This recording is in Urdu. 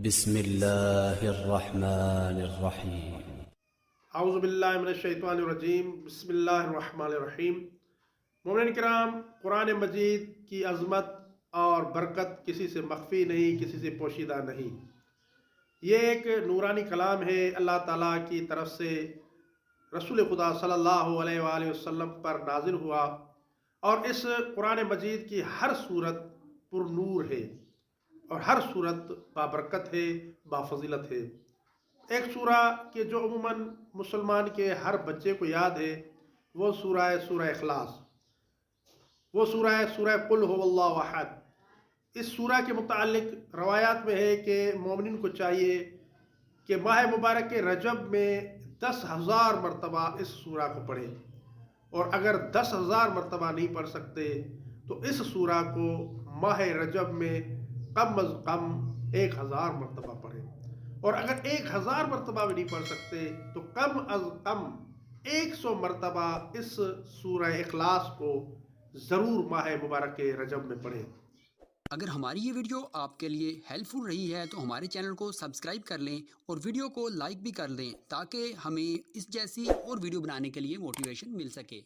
بسم اللہ الرحمن الرحیم۔ اعوذ باللہ من الشیطان الرجیم، بسم اللہ الرحمن الرحیم۔ مومنین کرام، قرآن مجید کی عظمت اور برکت کسی سے مخفی نہیں، کسی سے پوشیدہ نہیں۔ یہ ایک نورانی کلام ہے، اللہ تعالیٰ کی طرف سے رسول خدا صلی اللہ علیہ وآلہ وسلم پر نازل ہوا، اور اس قرآن مجید کی ہر صورت پر نور ہے اور ہر صورت بابرکت ہے، بافضیلت ہے۔ ایک سورہ کہ جو عموماً مسلمان کے ہر بچے کو یاد ہے، وہ سورہ اخلاص، وہ سورہ قل هو اللہ احد۔ اس سورہ کے متعلق روایات میں ہے کہ مومنین کو چاہیے کہ ماہ مبارک رجب میں 10,000 مرتبہ اس سورہ کو پڑھیں، اور اگر 10,000 مرتبہ نہیں پڑھ سکتے تو اس سورہ کو ماہ رجب میں کم از کم 1,000 مرتبہ پڑھیں، اور اگر 1,000 مرتبہ بھی نہیں پڑھ سکتے تو کم از کم 100 مرتبہ اس سورہ اخلاص کو ضرور ماہ مبارک رجب میں پڑھیں۔ اگر ہماری یہ ویڈیو آپ کے لیے ہیلپ فل رہی ہے تو ہمارے چینل کو سبسکرائب کر لیں اور ویڈیو کو لائک بھی کر دیں، تاکہ ہمیں اس جیسی اور ویڈیو بنانے کے لیے موٹیویشن مل سکے۔